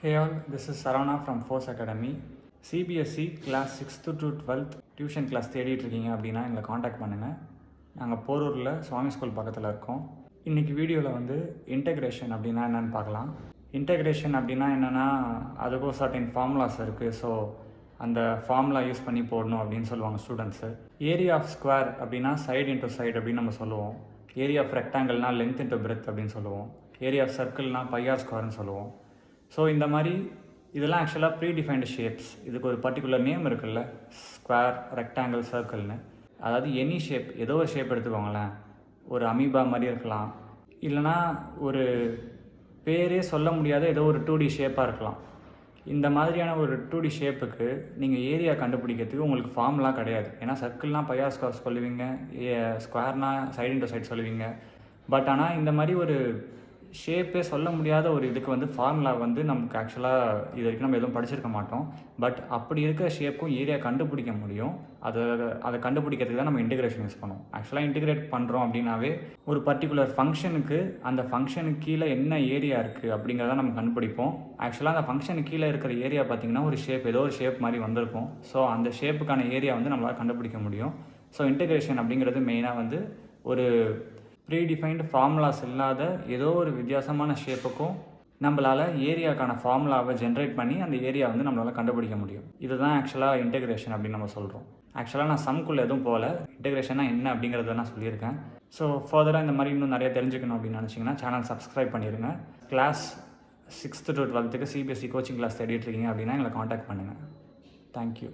Hey all, this is Saravana from Force Academy. CBSE class 6th to 12th tuition class தேடிட்டு இருக்கீங்க அப்படின்னா எங்களை contact பண்ணுங்கள். நாங்கள் போரூரில் சுவாமி ஸ்கூல் பக்கத்தில் இருக்கோம். இன்றைக்கி வீடியோவில் வந்து இன்டெக்ரேஷன் அப்படின்னா என்னென்னு பார்க்கலாம். இன்டெக்ரேஷன் அப்படின்னா என்னென்னா அதுக்கும் சர்டின் ஃபார்முலாஸ் இருக்குது. ஸோ அந்த ஃபார்முலா யூஸ் பண்ணி போடணும் அப்படின்னு சொல்லுவாங்க ஸ்டூடெண்ட்ஸு. ஏரியா ஆஃப் ஸ்கொயர் அப்படின்னா சைடு இன்ட்டு சைடு அப்படின்னு நம்ம சொல்லுவோம். ஏரியா ஆஃப் ரெக்டாங்கிள்னால் லென்த் இன்ட்டு பிரெத் அப்படின்னு சொல்லுவோம். ஏரியா ஆஃப் சர்க்கிள்னால் பையார் ஸ்கொயர்னு சொல்லுவோம். ஸோ இந்த மாதிரி இதெல்லாம் ஆக்சுவலாக ப்ரீ டிஃபைன்டு ஷேப்ஸ். இதுக்கு ஒரு பர்டிகுலர் நேம் இருக்குல்ல, ஸ்கொயர், ரெக்டாங்கிள், சர்க்கிள்னு. அதாவது எனி ஷேப், ஏதோ ஒரு ஷேப் எடுத்துக்கோங்களேன். ஒரு அமீபா மாதிரி இருக்கலாம், இல்லைனா ஒரு பேரே சொல்ல முடியாத ஏதோ ஒரு 2D ஷேப்பாக இருக்கலாம். இந்த மாதிரியான ஒரு 2D ஷேப்புக்கு நீங்கள் ஏரியா கண்டுபிடிக்கிறதுக்கு உங்களுக்கு ஃபார்முலாம் கிடையாது. ஏன்னா சர்க்கிள்னால் பையார் ஸ்கொயர் சொல்லுவீங்க, ஸ்கொயர்னால் சைடு இன்டு சைடு சொல்லுவீங்க. பட் ஆனால் இந்த மாதிரி ஒரு ஷேப்பே சொல்ல முடியாத ஒரு இதுக்கு வந்து ஃபார்முலா வந்து நமக்கு ஆக்சுவலாக இது வரைக்கும் நம்ம எதுவும் படிச்சிருக்க மாட்டோம். பட் அப்படி இருக்கிற ஷேப்புக்கும் ஏரியா கண்டுபிடிக்க முடியும். அதை கண்டுபிடிக்கிறதுக்கு தான் நம்ம இன்டிகிரேஷன் யூஸ் பண்ணுவோம். ஆக்சுவலாக இன்டிகிரேட் பண்ணுறோம் அப்படின்னாவே ஒரு பர்டிகுலர் ஃபங்க்ஷனுக்கு அந்த ஃபங்க்ஷனுக்கு கீழே என்ன ஏரியா இருக்குது அப்படிங்கிறத நம்ம கண்டுபிடிப்போம். ஆக்சுவலாக அந்த ஃபங்க்ஷனுக்கு கீழே இருக்கிற ஏரியா பார்த்திங்கன்னா ஒரு ஷேப், ஏதோ ஒரு ஷேப் மாதிரி வந்திருக்கும். ஸோ அந்த ஷேப்புக்கான ஏரியா வந்து நம்மளால் கண்டுபிடிக்க முடியும். ஸோ இன்டிகிரேஷன் அப்படிங்கிறது மெயினாக வந்து ஒரு ப்ரீடிஃபைன்டு ஃபார்முலாஸ் இல்லாத ஏதோ ஒரு வித்தியாசமான ஷேப்புக்கும் நம்மளால் ஏரியாக்கான ஃபார்முலாவை ஜென்ரேட் பண்ணி அந்த ஏரியா வந்து நம்மளால் கண்டுபிடிக்க முடியும். இதுதான் ஆக்சுவலாக இன்டெகிரேஷன் அப்படின்னு நம்ம சொல்கிறோம். ஆக்சுவலாக நான் சம்குள்ளே எதுவும் போகல, இன்டெகிரேஷனாக என்ன அப்படிங்கிறத நான் சொல்லியிருக்கேன். ஸோ ஃபர்தராக இந்த மாதிரி இன்னும் நிறைய தெரிஞ்சுக்கணும் அப்படின்னு நினச்சிங்கன்னா சேனல் சப்ஸ்கிரைப் பண்ணிடுங்க. Class 6th to 12th CBSE coaching class தேடிட்டு இருக்கீங்க அப்படின்னா எங்களை காண்டாக்ட் பண்ணுங்கள். தேங்க்யூ.